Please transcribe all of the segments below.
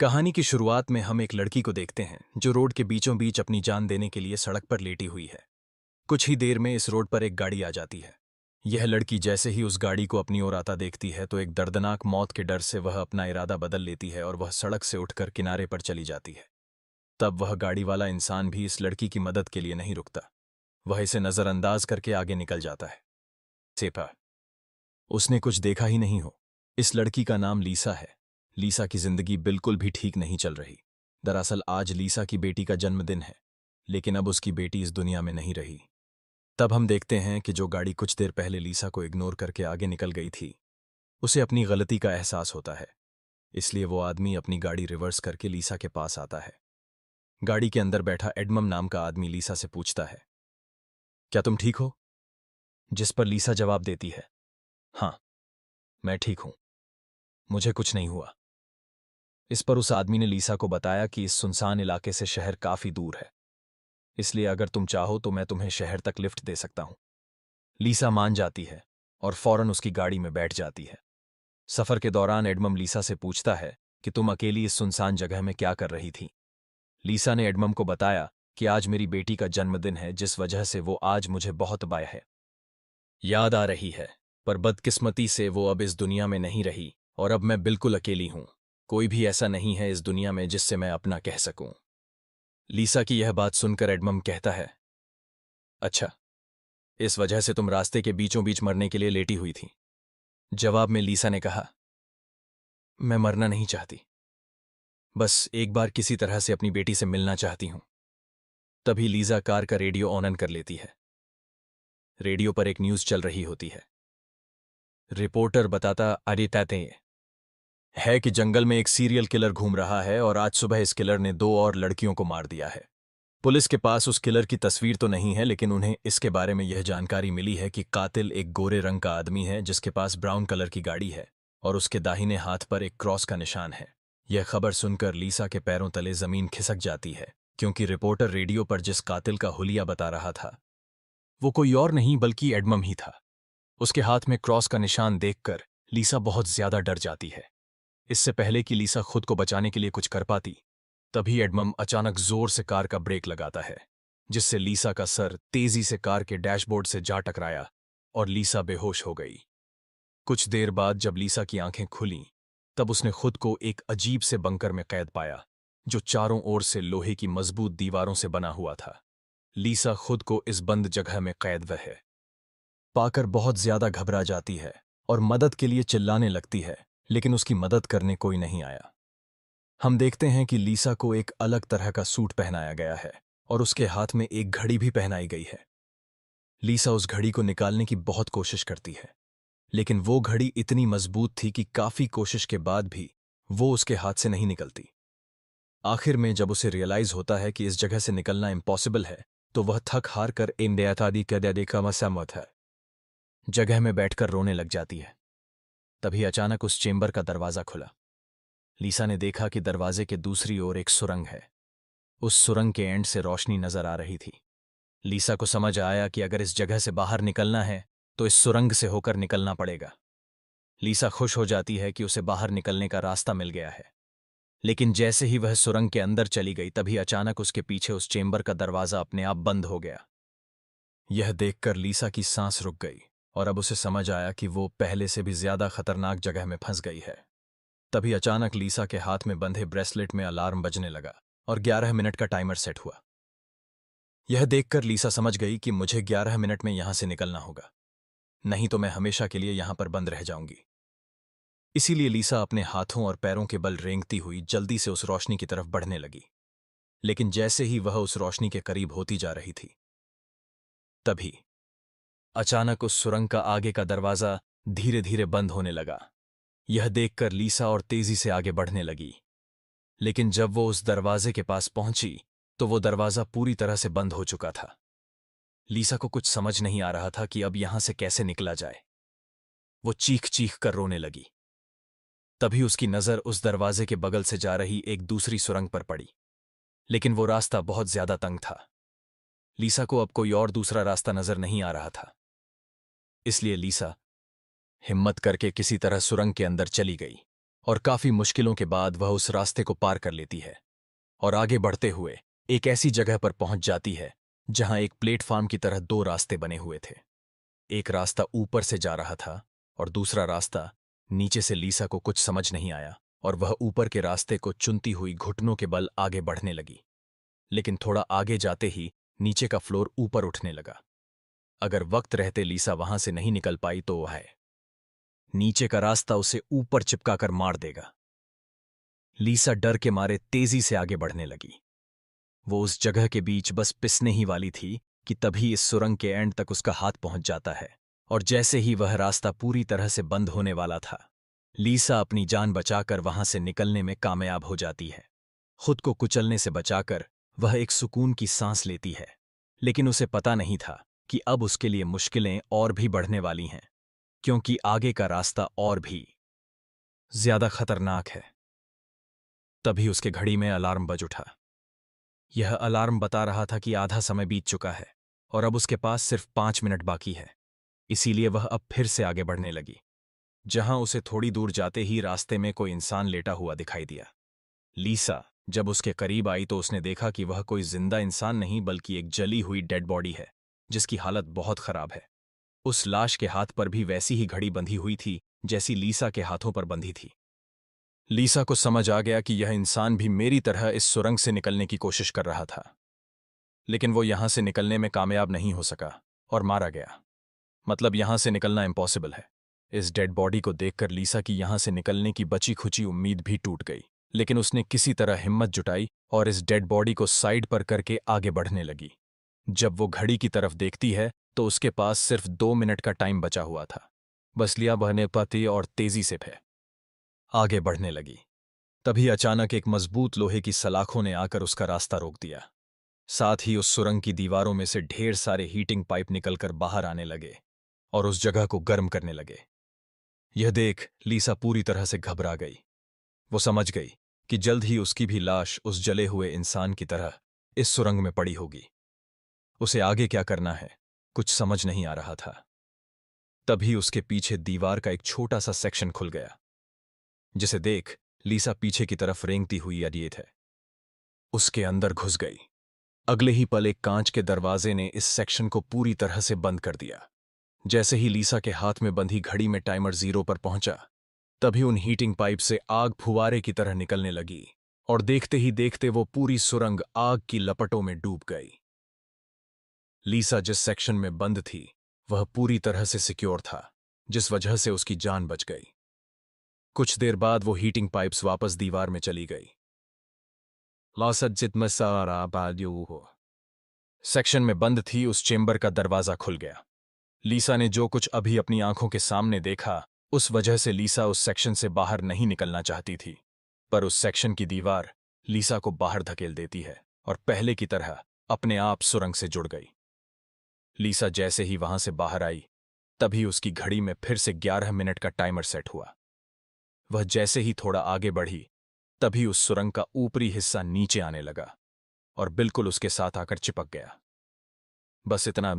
कहानी की शुरुआत में हम एक लड़की को देखते हैं जो रोड के बीचों बीच अपनी जान देने के लिए सड़क पर लेटी हुई है। कुछ ही देर में इस रोड पर एक गाड़ी आ जाती है। यह लड़की जैसे ही उस गाड़ी को अपनी ओर आता देखती है तो एक दर्दनाक मौत के डर से वह अपना इरादा बदल लेती है और वह सड़क से उठकर किनारे पर चली जाती है। तब वह गाड़ी वाला इंसान भी इस लड़की की मदद के लिए नहीं रुकता। वह इसे नजरअंदाज करके आगे निकल जाता है। सेपा उसने कुछ देखा ही नहीं हो। इस लड़की का नाम लीसा है। लीसा की जिंदगी बिल्कुल भी ठीक नहीं चल रही। दरअसल आज लीसा की बेटी का जन्मदिन है, लेकिन अब उसकी बेटी इस दुनिया में नहीं रही। तब हम देखते हैं कि जो गाड़ी कुछ देर पहले लीसा को इग्नोर करके आगे निकल गई थी, उसे अपनी गलती का एहसास होता है। इसलिए वो आदमी अपनी गाड़ी रिवर्स करके लीसा के पास आता है। गाड़ी के अंदर बैठा एडमम नाम का आदमी लीसा से पूछता है, क्या तुम ठीक हो? जिस पर लीसा जवाब देती है, हाँ, मैं ठीक हूं, मुझे कुछ नहीं हुआ। इस पर उस आदमी ने लीसा को बताया कि इस सुनसान इलाके से शहर काफी दूर है, इसलिए अगर तुम चाहो तो मैं तुम्हें शहर तक लिफ्ट दे सकता हूं। लीसा मान जाती है और फौरन उसकी गाड़ी में बैठ जाती है। सफर के दौरान एडमम लीसा से पूछता है कि तुम अकेली इस सुनसान जगह में क्या कर रही थी। लीसा ने एडमम को बताया कि आज मेरी बेटी का जन्मदिन है, जिस वजह से वो आज मुझे बहुत बाय है याद आ रही है, पर बदकिस्मती से वो अब इस दुनिया में नहीं रही और अब मैं बिल्कुल अकेली हूं। कोई भी ऐसा नहीं है इस दुनिया में जिससे मैं अपना कह सकूं। लीसा की यह बात सुनकर एडमम कहता है, अच्छा, इस वजह से तुम रास्ते के बीचों बीच मरने के लिए लेटी हुई थी। जवाब में लीसा ने कहा, मैं मरना नहीं चाहती, बस एक बार किसी तरह से अपनी बेटी से मिलना चाहती हूं। तभी लीजा कार का रेडियो ऑन कर लेती है। रेडियो पर एक न्यूज चल रही होती है। रिपोर्टर बताता आदित्य है कि जंगल में एक सीरियल किलर घूम रहा है और आज सुबह इस किलर ने 2 और लड़कियों को मार दिया है। पुलिस के पास उस किलर की तस्वीर तो नहीं है, लेकिन उन्हें इसके बारे में यह जानकारी मिली है कि कातिल एक गोरे रंग का आदमी है जिसके पास ब्राउन कलर की गाड़ी है और उसके दाहिने हाथ पर एक क्रॉस का निशान है। यह खबर सुनकर लीसा के पैरों तले जमीन खिसक जाती है, क्योंकि रिपोर्टर रेडियो पर जिस कातिल का हुलिया बता रहा था वो कोई और नहीं बल्कि एडमम ही था। उसके हाथ में क्रॉस का निशान देखकर लीसा बहुत ज्यादा डर जाती है। इससे पहले कि लीसा खुद को बचाने के लिए कुछ कर पाती, तभी एडमम अचानक जोर से कार का ब्रेक लगाता है, जिससे लीसा का सर तेजी से कार के डैशबोर्ड से जा टकराया और लीसा बेहोश हो गई। कुछ देर बाद जब लीसा की आंखें खुलीं, तब उसने खुद को एक अजीब से बंकर में कैद पाया, जो चारों ओर से लोहे की मजबूत दीवारों से बना हुआ था। लीसा खुद को इस बंद जगह में कैद है पाकर बहुत ज्यादा घबरा जाती है और मदद के लिए चिल्लाने लगती है, लेकिन उसकी मदद करने कोई नहीं आया। हम देखते हैं कि लीसा को एक अलग तरह का सूट पहनाया गया है और उसके हाथ में एक घड़ी भी पहनाई गई है। लीसा उस घड़ी को निकालने की बहुत कोशिश करती है, लेकिन वो घड़ी इतनी मजबूत थी कि काफी कोशिश के बाद भी वो उसके हाथ से नहीं निकलती। आखिर में जब उसे रियलाइज होता है कि इस जगह से निकलना इम्पॉसिबल है, तो वह थक हार कर इंडियातादी कद्यादे का मसमत है जगह में बैठकर रोने लग जाती है। तभी अचानक उस चेंबर का दरवाजा खुला। लीसा ने देखा कि दरवाजे के दूसरी ओर एक सुरंग है। उस सुरंग के एंड से रोशनी नजर आ रही थी। लीसा को समझ आया कि अगर इस जगह से बाहर निकलना है तो इस सुरंग से होकर निकलना पड़ेगा। लीसा खुश हो जाती है कि उसे बाहर निकलने का रास्ता मिल गया है, लेकिन जैसे ही वह सुरंग के अंदर चली गई तभी अचानक उसके पीछे उस चेंबर का दरवाजा अपने आप बंद हो गया। यह देखकर लीसा की सांस रुक गई और अब उसे समझ आया कि वो पहले से भी ज्यादा खतरनाक जगह में फंस गई है। तभी अचानक लीसा के हाथ में बंधे ब्रेसलेट में अलार्म बजने लगा और 11 मिनट का टाइमर सेट हुआ। यह देखकर लीसा समझ गई कि मुझे 11 मिनट में यहां से निकलना होगा, नहीं तो मैं हमेशा के लिए यहां पर बंद रह जाऊंगी। इसीलिए लीसा अपने हाथों और पैरों के बल रेंगती हुई जल्दी से उस रोशनी की तरफ बढ़ने लगी। लेकिन जैसे ही वह उस रोशनी के करीब होती जा रही थी, तभी अचानक उस सुरंग का आगे का दरवाजा धीरे धीरे बंद होने लगा। यह देखकर लीसा और तेजी से आगे बढ़ने लगी, लेकिन जब वो उस दरवाजे के पास पहुंची तो वो दरवाजा पूरी तरह से बंद हो चुका था। लीसा को कुछ समझ नहीं आ रहा था कि अब यहां से कैसे निकला जाए। वो चीख चीख कर रोने लगी। तभी उसकी नजर उस दरवाजे के बगल से जा रही एक दूसरी सुरंग पर पड़ी, लेकिन वो रास्ता बहुत ज्यादा तंग था। लीसा को अब कोई और दूसरा रास्ता नजर नहीं आ रहा था, इसलिए लीसा हिम्मत करके किसी तरह सुरंग के अंदर चली गई और काफी मुश्किलों के बाद वह उस रास्ते को पार कर लेती है और आगे बढ़ते हुए एक ऐसी जगह पर पहुंच जाती है जहां एक प्लेटफार्म की तरह दो रास्ते बने हुए थे। एक रास्ता ऊपर से जा रहा था और दूसरा रास्ता नीचे से। लीसा को कुछ समझ नहीं आया और वह ऊपर के रास्ते को चुनती हुई घुटनों के बल आगे बढ़ने लगी। लेकिन थोड़ा आगे जाते ही नीचे का फ्लोर ऊपर उठने लगा। अगर वक्त रहते लीसा वहां से नहीं निकल पाई तो वह नीचे का रास्ता उसे ऊपर चिपकाकर मार देगा। लीसा डर के मारे तेजी से आगे बढ़ने लगी। वो उस जगह के बीच बस पिसने ही वाली थी कि तभी इस सुरंग के एंड तक उसका हाथ पहुंच जाता है और जैसे ही वह रास्ता पूरी तरह से बंद होने वाला था, लीसा अपनी जान बचाकर वहां से निकलने में कामयाब हो जाती है। खुद को कुचलने से बचाकर वह एक सुकून की सांस लेती है, लेकिन उसे पता नहीं था कि अब उसके लिए मुश्किलें और भी बढ़ने वाली हैं, क्योंकि आगे का रास्ता और भी ज्यादा खतरनाक है। तभी उसके घड़ी में अलार्म बज उठा। यह अलार्म बता रहा था कि आधा समय बीत चुका है और अब उसके पास सिर्फ 5 मिनट बाकी है। इसीलिए वह अब फिर से आगे बढ़ने लगी। जहां उसे थोड़ी दूर जाते ही रास्ते में कोई इंसान लेटा हुआ दिखाई दिया। लीसा जब उसके करीब आई तो उसने देखा कि वह कोई जिंदा इंसान नहीं बल्कि एक जली हुई डेड बॉडी है, जिसकी हालत बहुत खराब है। उस लाश के हाथ पर भी वैसी ही घड़ी बंधी हुई थी जैसी लीसा के हाथों पर बंधी थी। लीसा को समझ आ गया कि यह इंसान भी मेरी तरह इस सुरंग से निकलने की कोशिश कर रहा था, लेकिन वो यहां से निकलने में कामयाब नहीं हो सका और मारा गया। मतलब यहां से निकलना इम्पॉसिबल है। इस डेड बॉडी को देखकर लीसा की यहां से निकलने की बची खुची उम्मीद भी टूट गई, लेकिन उसने किसी तरह हिम्मत जुटाई और इस डेड बॉडी को साइड पर करके आगे बढ़ने लगी। जब वो घड़ी की तरफ देखती है तो उसके पास सिर्फ 2 मिनट का टाइम बचा हुआ था। बस लिया बहने पाती और तेजी से फिर आगे बढ़ने लगी। तभी अचानक एक मजबूत लोहे की सलाखों ने आकर उसका रास्ता रोक दिया। साथ ही उस सुरंग की दीवारों में से ढेर सारे हीटिंग पाइप निकलकर बाहर आने लगे और उस जगह को गर्म करने लगे। यह देख लीसा पूरी तरह से घबरा गई। वो समझ गई कि जल्द ही उसकी भी लाश उस जले हुए इंसान की तरह इस सुरंग में पड़ी होगी। उसे आगे क्या करना है कुछ समझ नहीं आ रहा था। तभी उसके पीछे दीवार का एक छोटा सा सेक्शन खुल गया, जिसे देख लीसा पीछे की तरफ रेंगती हुई अडिएट है उसके अंदर घुस गई। अगले ही पल एक कांच के दरवाजे ने इस सेक्शन को पूरी तरह से बंद कर दिया। जैसे ही लीसा के हाथ में बंधी घड़ी में टाइमर 0 पर पहुंचा, तभी उन हीटिंग पाइप से आग फुवारे की तरह निकलने लगी और देखते ही देखते वो पूरी सुरंग आग की लपटों में डूब गई। लीसा जिस सेक्शन में बंद थी वह पूरी तरह से सिक्योर था, जिस वजह से उसकी जान बच गई। कुछ देर बाद वो हीटिंग पाइप्स वापस दीवार में चली गई। लासज्जित मसारा बाल्यू हो सेक्शन में बंद थी उस चेंबर का दरवाजा खुल गया। लीसा ने जो कुछ अभी अपनी आंखों के सामने देखा, उस वजह से लीसा उस सेक्शन से बाहर नहीं निकलना चाहती थी, पर उस सेक्शन की दीवार लीसा को बाहर धकेल देती है और पहले की तरह अपने आप सुरंग से जुड़ गई। लीसा जैसे ही वहां से बाहर आई, तभी उसकी घड़ी में फिर से 11 मिनट का टाइमर सेट हुआ। वह जैसे ही थोड़ा आगे बढ़ी, तभी उस सुरंग का ऊपरी हिस्सा नीचे आने लगा और बिल्कुल उसके साथ आकर चिपक गया। बस इतना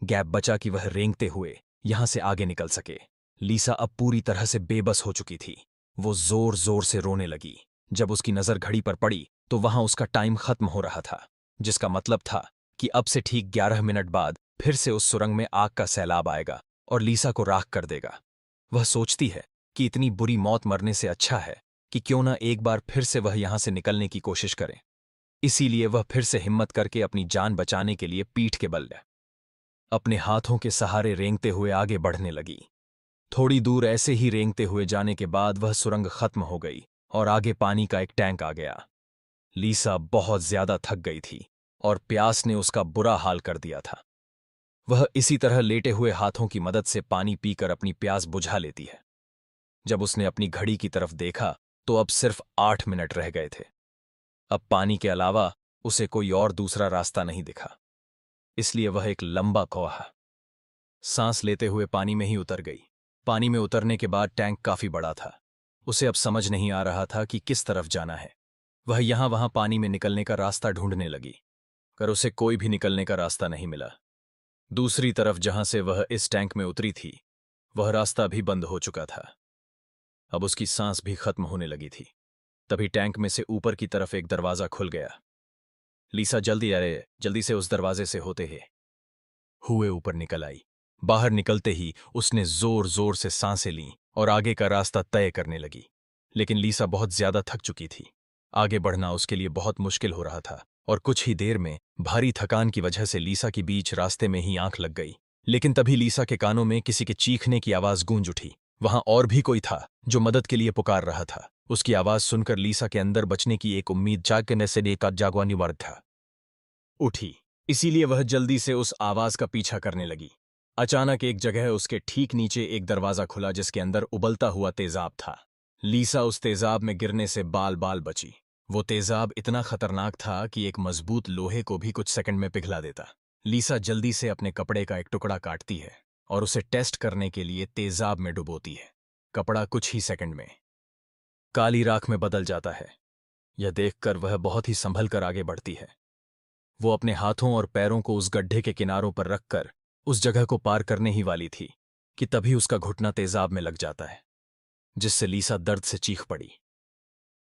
गैप बचा कि वह रेंगते हुए यहां से आगे निकल सके। लीसा अब पूरी तरह से बेबस हो चुकी थी। वो जोर जोर से रोने लगी। जब उसकी नजर घड़ी पर पड़ी तो वहां उसका टाइम खत्म हो रहा था, जिसका मतलब था कि अब से ठीक 11 मिनट बाद फिर से उस सुरंग में आग का सैलाब आएगा और लीसा को राख कर देगा। वह सोचती है कि इतनी बुरी मौत मरने से अच्छा है कि क्यों ना एक बार फिर से वह यहां से निकलने की कोशिश करे। इसीलिए वह फिर से हिम्मत करके अपनी जान बचाने के लिए पीठ के बल अपने हाथों के सहारे रेंगते हुए आगे बढ़ने लगी। थोड़ी दूर ऐसे ही रेंगते हुए जाने के बाद वह सुरंग खत्म हो गई और आगे पानी का एक टैंक आ गया। लीसा बहुत ज्यादा थक गई थी और प्यास ने उसका बुरा हाल कर दिया था। वह इसी तरह लेटे हुए हाथों की मदद से पानी पीकर अपनी प्यास बुझा लेती है। जब उसने अपनी घड़ी की तरफ देखा तो अब सिर्फ 8 मिनट रह गए थे। अब पानी के अलावा उसे कोई और दूसरा रास्ता नहीं दिखा, इसलिए वह एक लंबा कौहा सांस लेते हुए पानी में ही उतर गई। पानी में उतरने के बाद टैंक काफी बड़ा था। उसे अब समझ नहीं आ रहा था कि किस तरफ जाना है। वह यहां वहां पानी में निकलने का रास्ता ढूंढने लगी, पर उसे कोई भी निकलने का रास्ता नहीं मिला। दूसरी तरफ जहां से वह इस टैंक में उतरी थी, वह रास्ता भी बंद हो चुका था। अब उसकी सांस भी खत्म होने लगी थी। तभी टैंक में से ऊपर की तरफ एक दरवाजा खुल गया। लीसा जल्दी से उस दरवाजे से होते हुए ऊपर निकल आई। बाहर निकलते ही उसने जोर जोर से सांसें लीं और आगे का रास्ता तय करने लगी। लेकिन लीसा बहुत ज्यादा थक चुकी थी। आगे बढ़ना उसके लिए बहुत मुश्किल हो रहा था और कुछ ही देर में भारी थकान की वजह से लीसा की बीच रास्ते में ही आंख लग गई। लेकिन तभी लीसा के कानों में किसी के चीखने की आवाज गूंज उठी। वहां और भी कोई था जो मदद के लिए पुकार रहा था। उसकी आवाज सुनकर लीसा के अंदर बचने की एक उम्मीद जागने से एक जागवा अनिवार्य था। उठी, इसीलिए वह जल्दी से उस आवाज का पीछा करने लगी। अचानक एक जगह उसके ठीक नीचे एक दरवाजा खुला जिसके अंदर उबलता हुआ तेजाब था। लीसा उस तेजाब में गिरने से बाल बाल बची। वो तेजाब इतना खतरनाक था कि एक मजबूत लोहे को भी कुछ सेकंड में पिघला देता। लीसा जल्दी से अपने कपड़े का एक टुकड़ा काटती है और उसे टेस्ट करने के लिए तेजाब में डुबोती है। कपड़ा कुछ ही सेकंड में काली राख में बदल जाता है। यह देखकर वह बहुत ही संभल कर आगे बढ़ती है। वो अपने हाथों और पैरों को उस गड्ढे के किनारों पर रखकर उस जगह को पार करने ही वाली थी कि तभी उसका घुटना तेजाब में लग जाता है, जिससे लीसा दर्द से चीख पड़ी।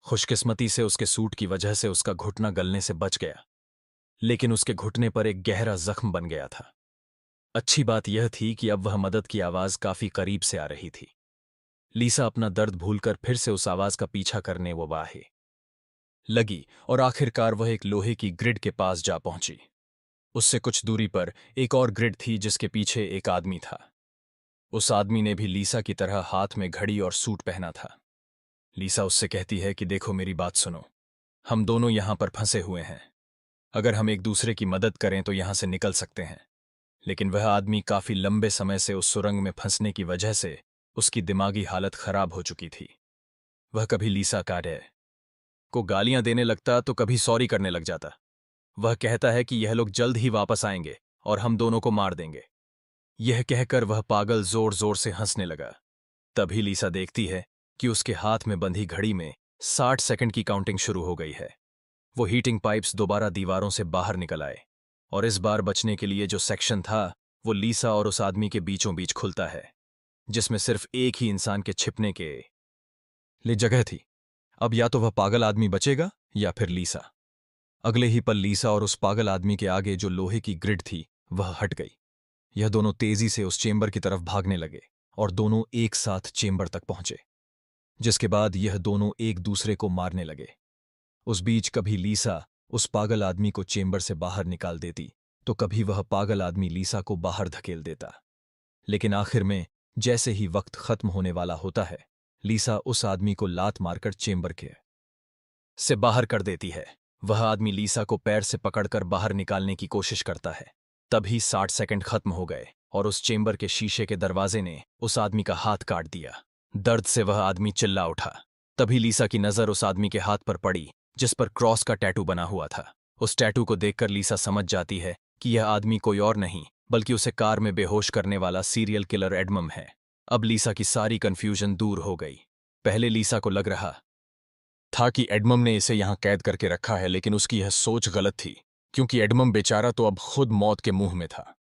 खुशकिस्मती से उसके सूट की वजह से उसका घुटना गलने से बच गया, लेकिन उसके घुटने पर एक गहरा जख्म बन गया था। अच्छी बात यह थी कि अब वह मदद की आवाज काफी करीब से आ रही थी। लीसा अपना दर्द भूलकर फिर से उस आवाज का पीछा करने वो वाहे लगी और आखिरकार वह एक लोहे की ग्रिड के पास जा पहुंची। उससे कुछ दूरी पर एक और ग्रिड थी जिसके पीछे एक आदमी था। उस आदमी ने भी लीसा की तरह हाथ में घड़ी और सूट पहना था। लीसा उससे कहती है कि देखो मेरी बात सुनो, हम दोनों यहां पर फंसे हुए हैं। अगर हम एक दूसरे की मदद करें तो यहां से निकल सकते हैं। लेकिन वह आदमी काफी लंबे समय से उस सुरंग में फंसने की वजह से उसकी दिमागी हालत खराब हो चुकी थी। वह कभी लीसा कार्य को गालियां देने लगता तो कभी सॉरी करने लग जाता। वह कहता है कि यह लोग जल्द ही वापस आएंगे और हम दोनों को मार देंगे। यह कहकर वह पागल जोर जोर से हंसने लगा। तभी लीसा देखती है कि उसके हाथ में बंधी घड़ी में 60 सेकंड की काउंटिंग शुरू हो गई है। वो हीटिंग पाइप्स दोबारा दीवारों से बाहर निकल आए और इस बार बचने के लिए जो सेक्शन था वो लीसा और उस आदमी के बीचों बीच खुलता है, जिसमें सिर्फ एक ही इंसान के छिपने के लिए जगह थी। अब या तो वह पागल आदमी बचेगा या फिर लीसा। अगले ही पल लीसा और उस पागल आदमी के आगे जो लोहे की ग्रिड थी वह हट गई। यह दोनों तेजी से उस चेंबर की तरफ भागने लगे और दोनों एक साथ चेंबर तक पहुंचे, जिसके बाद यह दोनों एक दूसरे को मारने लगे। उस बीच कभी लीसा उस पागल आदमी को चेंबर से बाहर निकाल देती तो कभी वह पागल आदमी लीसा को बाहर धकेल देता। लेकिन आखिर में जैसे ही वक्त खत्म होने वाला होता है, लीसा उस आदमी को लात मारकर चेंबर के से बाहर कर देती है। वह आदमी लीसा को पैर से पकड़कर बाहर निकालने की कोशिश करता है। तभी 60 सेकंड खत्म हो गए और उस चेंबर के शीशे के दरवाजे ने उस आदमी का हाथ काट दिया। दर्द से वह आदमी चिल्ला उठा। तभी लीसा की नजर उस आदमी के हाथ पर पड़ी जिस पर क्रॉस का टैटू बना हुआ था। उस टैटू को देखकर लीसा समझ जाती है कि यह आदमी कोई और नहीं बल्कि उसे कार में बेहोश करने वाला सीरियल किलर एडमम है। अब लीसा की सारी कंफ्यूजन दूर हो गई। पहले लीसा को लग रहा था कि एडमम ने इसे यहां कैद करके रखा है, लेकिन उसकी यह सोच गलत थी क्योंकि एडमम बेचारा तो अब खुद मौत के मुंह में था।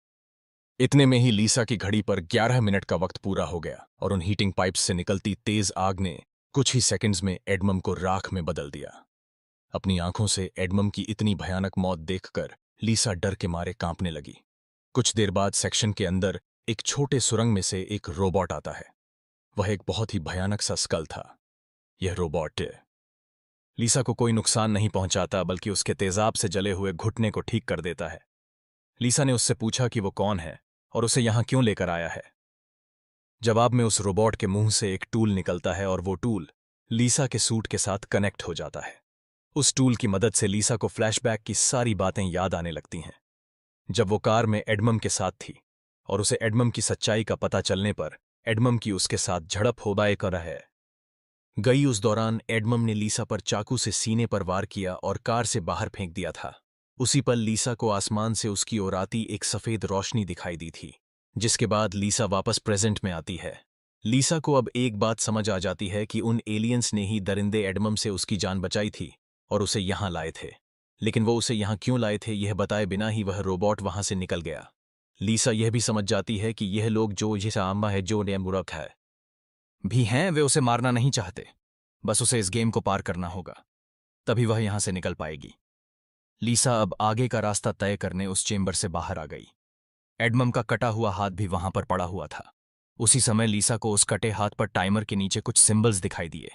इतने में ही लीसा की घड़ी पर 11 मिनट का वक्त पूरा हो गया और उन हीटिंग पाइप्स से निकलती तेज आग ने कुछ ही सेकंड्स में एडमम को राख में बदल दिया। अपनी आंखों से एडमम की इतनी भयानक मौत देखकर लीसा डर के मारे कांपने लगी। कुछ देर बाद सेक्शन के अंदर एक छोटे सुरंग में से एक रोबोट आता है। वह एक बहुत ही भयानक सा स्कल था। यह रोबोट लीसा को कोई नुकसान नहीं पहुंचाता बल्कि उसके तेजाब से जले हुए घुटने को ठीक कर देता है। लीसा ने उससे पूछा कि वो कौन है और उसे यहां क्यों लेकर आया है। जवाब में उस रोबोट के मुंह से एक टूल निकलता है और वो टूल लीसा के सूट के साथ कनेक्ट हो जाता है। उस टूल की मदद से लीसा को फ्लैशबैक की सारी बातें याद आने लगती हैं, जब वो कार में एडमम के साथ थी और उसे एडमम की सच्चाई का पता चलने पर एडमम की उसके साथ झड़प हो गई। उस दौरान एडमम ने लीसा पर चाकू से सीने पर वार किया और कार से बाहर फेंक दिया था। उसी पल लीसा को आसमान से उसकी ओर आती एक सफेद रोशनी दिखाई दी थी, जिसके बाद लीसा वापस प्रेजेंट में आती है। लीसा को अब एक बात समझ आ जाती है कि उन एलियंस ने ही दरिंदे एडमम से उसकी जान बचाई थी और उसे यहां लाए थे। लेकिन वो उसे यहां क्यों लाए थे यह बताए बिना ही वह रोबोट वहां से निकल गया। लीसा यह भी समझ जाती है कि यह लोग जो जिसे आमा है जो ने मूर्ख है। भी हैं, वे उसे मारना नहीं चाहते। बस उसे इस गेम को पार करना होगा, तभी वह यहां से निकल पाएगी। लीसा अब आगे का रास्ता तय करने उस चेंबर से बाहर आ गई। एडमम का कटा हुआ हाथ भी वहां पर पड़ा हुआ था। उसी समय लीसा को उस कटे हाथ पर टाइमर के नीचे कुछ सिंबल्स दिखाई दिए।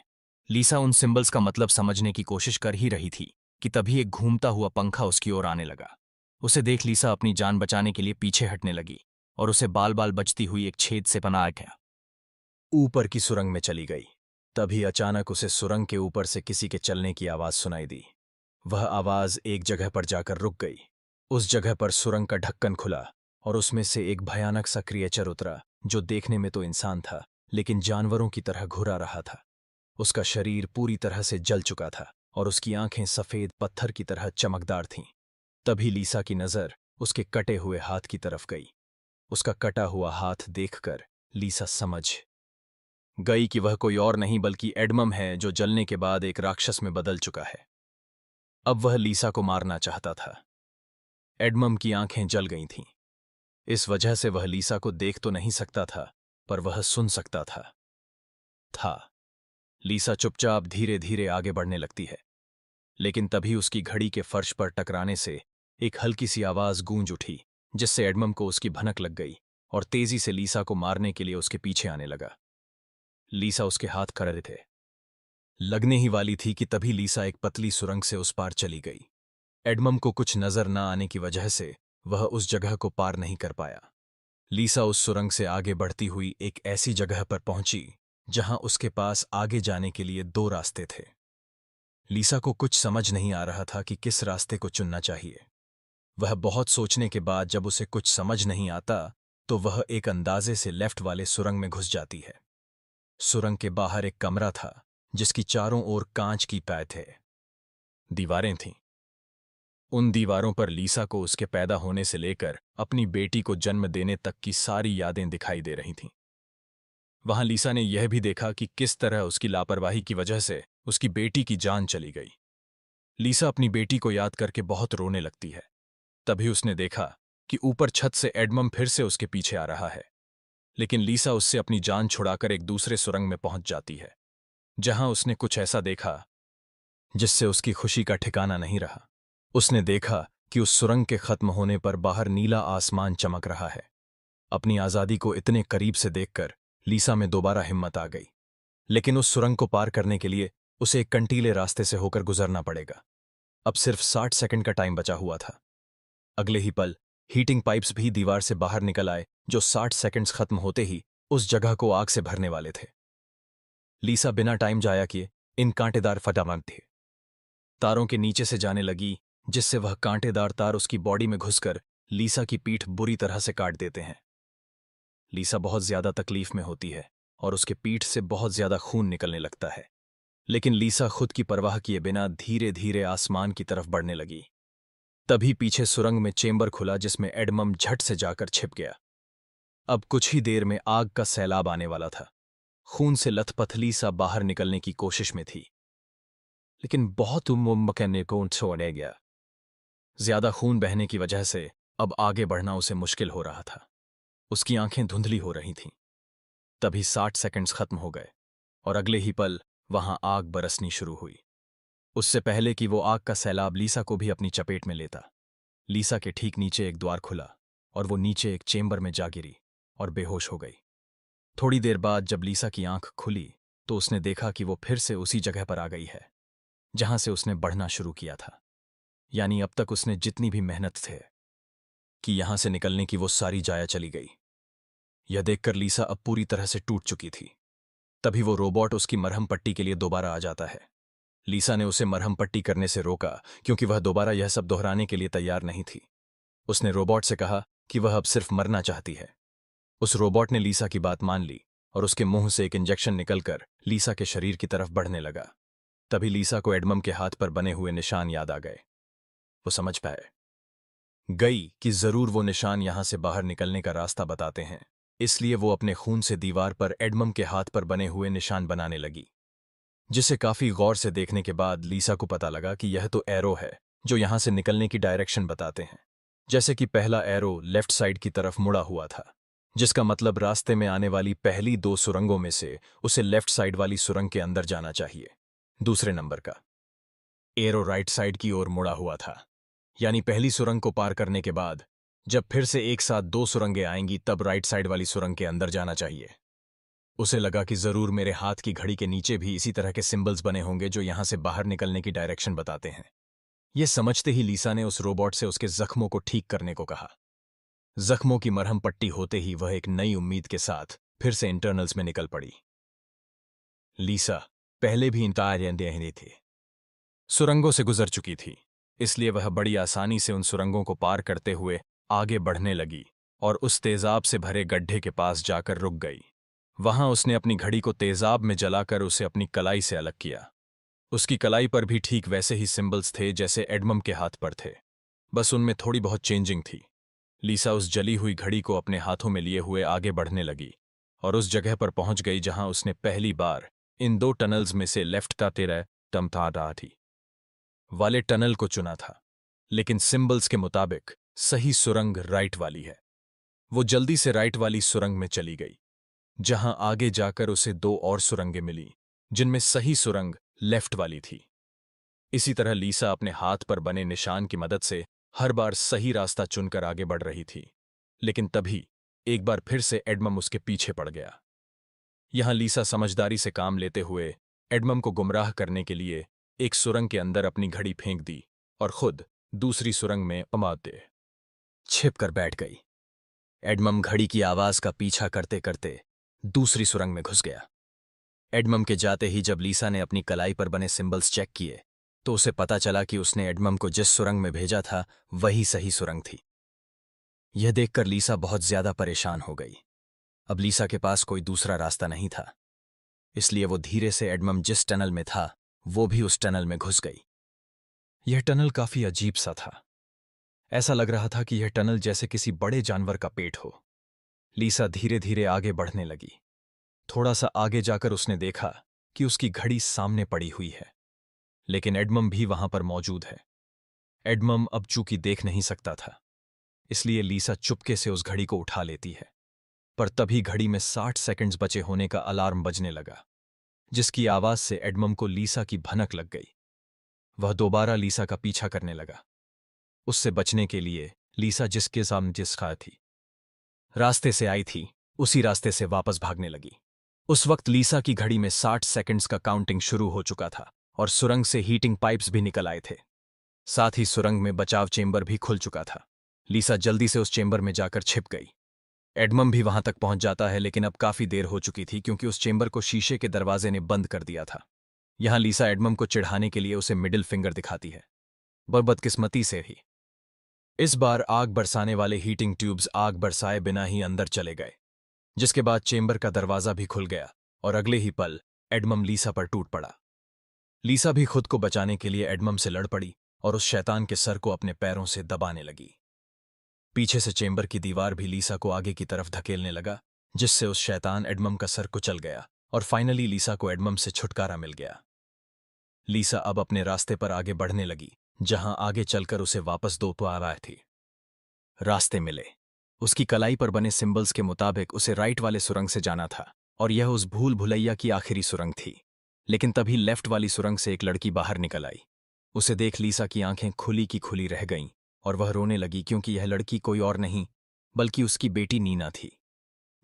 लीसा उन सिंबल्स का मतलब समझने की कोशिश कर ही रही थी कि तभी एक घूमता हुआ पंखा उसकी ओर आने लगा। उसे देख लीसा अपनी जान बचाने के लिए पीछे हटने लगी और उसे बाल बाल बचती हुई एक छेद से पनाह गया ऊपर की सुरंग में चली गई। तभी अचानक उसे सुरंग के ऊपर से किसी के चलने की आवाज सुनाई दी। वह आवाज एक जगह पर जाकर रुक गई। उस जगह पर सुरंग का ढक्कन खुला और उसमें से एक भयानक सा क्रिएचर उतरा, जो देखने में तो इंसान था लेकिन जानवरों की तरह घुरा रहा था। उसका शरीर पूरी तरह से जल चुका था और उसकी आंखें सफेद पत्थर की तरह चमकदार थीं। तभी लीसा की नजर उसके कटे हुए हाथ की तरफ गई। उसका कटा हुआ हाथ देखकर लीसा समझ गई कि वह कोई और नहीं बल्कि एडमम है, जो जलने के बाद एक राक्षस में बदल चुका है। अब वह लीसा को मारना चाहता था। एडमम की आंखें जल गई थीं। इस वजह से वह लीसा को देख तो नहीं सकता था, पर वह सुन सकता था। लीसा चुपचाप धीरे धीरे आगे बढ़ने लगती है, लेकिन तभी उसकी घड़ी के फर्श पर टकराने से एक हल्की सी आवाज गूंज उठी, जिससे एडमम को उसकी भनक लग गई और तेजी से लीसा को मारने के लिए उसके पीछे आने लगा। लीसा उसके हाथ खड़े थे, लगने ही वाली थी कि तभी लीसा एक पतली सुरंग से उस पार चली गई। एडमम को कुछ नजर न आने की वजह से वह उस जगह को पार नहीं कर पाया। लीसा उस सुरंग से आगे बढ़ती हुई एक ऐसी जगह पर पहुंची जहां उसके पास आगे जाने के लिए दो रास्ते थे। लीसा को कुछ समझ नहीं आ रहा था कि किस रास्ते को चुनना चाहिए। वह बहुत सोचने के बाद जब उसे कुछ समझ नहीं आता तो वह एक अंदाजे से लेफ्ट वाले सुरंग में घुस जाती है। सुरंग के बाहर एक कमरा था जिसकी चारों ओर कांच की पैर थे, दीवारें थीं। उन दीवारों पर लीसा को उसके पैदा होने से लेकर अपनी बेटी को जन्म देने तक की सारी यादें दिखाई दे रही थीं। वहां लीसा ने यह भी देखा कि किस तरह उसकी लापरवाही की वजह से उसकी बेटी की जान चली गई। लीसा अपनी बेटी को याद करके बहुत रोने लगती है। तभी उसने देखा कि ऊपर छत से एडमम फिर से उसके पीछे आ रहा है, लेकिन लीसा उससे अपनी जान छुड़ाकर एक दूसरे सुरंग में पहुंच जाती है, जहां उसने कुछ ऐसा देखा जिससे उसकी खुशी का ठिकाना नहीं रहा। उसने देखा कि उस सुरंग के खत्म होने पर बाहर नीला आसमान चमक रहा है। अपनी आजादी को इतने करीब से देखकर लीसा में दोबारा हिम्मत आ गई, लेकिन उस सुरंग को पार करने के लिए उसे एक कंटीले रास्ते से होकर गुजरना पड़ेगा। अब सिर्फ 60 सेकंड का टाइम बचा हुआ था। अगले ही पल हीटिंग पाइप्स भी दीवार से बाहर निकल आए, जो 60 सेकंड्स खत्म होते ही उस जगह को आग से भरने वाले थे। लीसा बिना टाइम जाया किए इन कांटेदार फटाफट थे तारों के नीचे से जाने लगी, जिससे वह कांटेदार तार उसकी बॉडी में घुसकर लीसा की पीठ बुरी तरह से काट देते हैं। लीसा बहुत ज्यादा तकलीफ में होती है और उसके पीठ से बहुत ज्यादा खून निकलने लगता है, लेकिन लीसा खुद की परवाह किए बिना धीरे धीरे आसमान की तरफ बढ़ने लगी। तभी पीछे सुरंग में चेंबर खुला, जिसमें एडमम झट से जाकर छिप गया। अब कुछ ही देर में आग का सैलाब आने वाला था। खून से लथपथ लीसा बाहर निकलने की कोशिश में थी, लेकिन बहुत मुमकिन को छोड़ गया। ज्यादा खून बहने की वजह से अब आगे बढ़ना उसे मुश्किल हो रहा था। उसकी आंखें धुंधली हो रही थीं। तभी 60 सेकंड्स खत्म हो गए और अगले ही पल वहां आग बरसनी शुरू हुई। उससे पहले कि वो आग का सैलाब लीसा को भी अपनी चपेट में लेता, लीसा के ठीक नीचे एक द्वार खुला और वो नीचे एक चेंबर में जा गिरी और बेहोश हो गई। थोड़ी देर बाद जब लीसा की आंख खुली तो उसने देखा कि वो फिर से उसी जगह पर आ गई है जहां से उसने बढ़ना शुरू किया था। यानी अब तक उसने जितनी भी मेहनत थे कि यहां से निकलने की, वो सारी जाया चली गई। यह देखकर लीसा अब पूरी तरह से टूट चुकी थी। तभी वो रोबोट उसकी मरहम पट्टी के लिए दोबारा आ जाता है। लीसा ने उसे मरहम पट्टी करने से रोका, क्योंकि वह दोबारा यह सब दोहराने के लिए तैयार नहीं थी। उसने रोबोट से कहा कि वह अब सिर्फ मरना चाहती है। उस रोबोट ने लीसा की बात मान ली और उसके मुंह से एक इंजेक्शन निकलकर लीसा के शरीर की तरफ बढ़ने लगा। तभी लीसा को एडमम के हाथ पर बने हुए निशान याद आ गए। वो समझ पाए गई कि जरूर वो निशान यहां से बाहर निकलने का रास्ता बताते हैं। इसलिए वो अपने खून से दीवार पर एडमम के हाथ पर बने हुए निशान बनाने लगी, जिसे काफी गौर से देखने के बाद लीसा को पता लगा कि यह तो एरो है जो यहां से निकलने की डायरेक्शन बताते हैं। जैसे कि पहला एरो लेफ्ट साइड की तरफ मुड़ा हुआ था, जिसका मतलब रास्ते में आने वाली पहली 2 सुरंगों में से उसे लेफ्ट साइड वाली सुरंग के अंदर जाना चाहिए। दूसरे नंबर का एरो राइट साइड की ओर मुड़ा हुआ था, यानी पहली सुरंग को पार करने के बाद जब फिर से एक साथ 2 सुरंगें आएंगी तब राइट साइड वाली सुरंग के अंदर जाना चाहिए। उसे लगा कि जरूर मेरे हाथ की घड़ी के नीचे भी इसी तरह के सिंबल्स बने होंगे जो यहां से बाहर निकलने की डायरेक्शन बताते हैं। यह समझते ही लीसा ने उस रोबोट से उसके जख्मों को ठीक करने को कहा। जख्मों की मरहम पट्टी होते ही वह एक नई उम्मीद के साथ फिर से इंटरनल्स में निकल पड़ी। लीसा पहले भी इंतजार थी, सुरंगों से गुजर चुकी थी, इसलिए वह बड़ी आसानी से उन सुरंगों को पार करते हुए आगे बढ़ने लगी और उस तेजाब से भरे गड्ढे के पास जाकर रुक गई। वहां उसने अपनी घड़ी को तेजाब में जलाकर उसे अपनी कलाई से अलग किया। उसकी कलाई पर भी ठीक वैसे ही सिंबल्स थे जैसे एडमम के हाथ पर थे, बस उनमें थोड़ी बहुत चेंजिंग थी। लीसा उस जली हुई घड़ी को अपने हाथों में लिए हुए आगे बढ़ने लगी और उस जगह पर पहुंच गई जहां उसने पहली बार इन 2 टनल्स में से लेफ्ट टा तेरह टमटा थी वाले टनल को चुना था, लेकिन सिंबल्स के मुताबिक सही सुरंग राइट वाली है। वो जल्दी से राइट वाली सुरंग में चली गई, जहां आगे जाकर उसे 2 और सुरंगें मिली जिनमें सही सुरंग लेफ्ट वाली थी। इसी तरह लीसा अपने हाथ पर बने निशान की मदद से हर बार सही रास्ता चुनकर आगे बढ़ रही थी, लेकिन तभी एक बार फिर से एडमम उसके पीछे पड़ गया। यहां लीसा समझदारी से काम लेते हुए एडमम को गुमराह करने के लिए एक सुरंग के अंदर अपनी घड़ी फेंक दी और खुद दूसरी सुरंग में दे छिप कर बैठ गई। एडमम घड़ी की आवाज का पीछा करते करते दूसरी सुरंग में घुस गया। एडमम के जाते ही जब लीसा ने अपनी कलाई पर बने सिंबल्स चेक किए तो उसे पता चला कि उसने एडमम को जिस सुरंग में भेजा था वही सही सुरंग थी। यह देखकर लीसा बहुत ज्यादा परेशान हो गई। अब लीसा के पास कोई दूसरा रास्ता नहीं था, इसलिए वो धीरे से एडमम जिस टनल में था वो भी उस टनल में घुस गई। यह टनल काफी अजीब सा था। ऐसा लग रहा था कि यह टनल जैसे किसी बड़े जानवर का पेट हो। लीसा धीरे धीरे आगे बढ़ने लगी। थोड़ा सा आगे जाकर उसने देखा कि उसकी घड़ी सामने पड़ी हुई है, लेकिन एडमम भी वहां पर मौजूद है। एडमम अब चूंकि देख नहीं सकता था, इसलिए लीसा चुपके से उस घड़ी को उठा लेती है। पर तभी घड़ी में 60 सेकंड्स बचे होने का अलार्म बजने लगा, जिसकी आवाज से एडमम को लीसा की भनक लग गई। वह दोबारा लीसा का पीछा करने लगा। उससे बचने के लिए लीसा जिसके सामने जिसका थी रास्ते से आई थी उसी रास्ते से वापस भागने लगी। उस वक्त लीसा की घड़ी में 60 सेकंड्स का काउंटिंग शुरू हो चुका था और सुरंग से हीटिंग पाइप्स भी निकल आए थे। साथ ही सुरंग में बचाव चेंबर भी खुल चुका था। लीसा जल्दी से उस चेंबर में जाकर छिप गई। एडमम भी वहां तक पहुंच जाता है, लेकिन अब काफी देर हो चुकी थी क्योंकि उस चेंबर को शीशे के दरवाजे ने बंद कर दिया था। यहां लीसा एडमम को चिढ़ाने के लिए उसे मिडिल फिंगर दिखाती है, पर बदकिस्मती से ही इस बार आग बरसाने वाले हीटिंग ट्यूब्स आग बरसाए बिना ही अंदर चले गए, जिसके बाद चेंबर का दरवाजा भी खुल गया और अगले ही पल एडमम लीसा पर टूट पड़ा। लीसा भी खुद को बचाने के लिए एडमम से लड़ पड़ी और उस शैतान के सर को अपने पैरों से दबाने लगी। पीछे से चेंबर की दीवार भी लीसा को आगे की तरफ धकेलने लगा, जिससे उस शैतान एडमम का सर कुचल गया और फाइनली लीसा को एडमम से छुटकारा मिल गया। लीसा अब अपने रास्ते पर आगे बढ़ने लगी, जहां आगे चलकर उसे वापस 2 आए थी। रास्ते मिले। उसकी कलाई पर बने सिंबल्स के मुताबिक उसे राइट वाले सुरंग से जाना था और यह उस भूल भुलैया की आखिरी सुरंग थी। लेकिन तभी लेफ्ट वाली सुरंग से एक लड़की बाहर निकल आई। उसे देख लीसा की आंखें खुली की खुली रह गईं और वह रोने लगी, क्योंकि यह लड़की कोई और नहीं बल्कि उसकी बेटी नीना थी।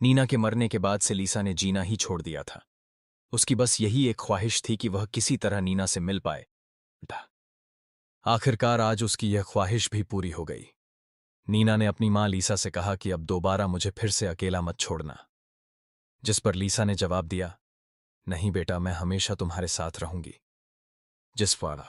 नीना के मरने के बाद से लीसा ने जीना ही छोड़ दिया था। उसकी बस यही एक ख्वाहिश थी कि वह किसी तरह नीना से मिल पाए। आखिरकार आज उसकी यह ख्वाहिश भी पूरी हो गई। नीना ने अपनी मां लीसा से कहा कि अब दोबारा मुझे फिर से अकेला मत छोड़ना, जिस पर लीसा ने जवाब दिया, नहीं बेटा, मैं हमेशा तुम्हारे साथ रहूंगी। जिस पर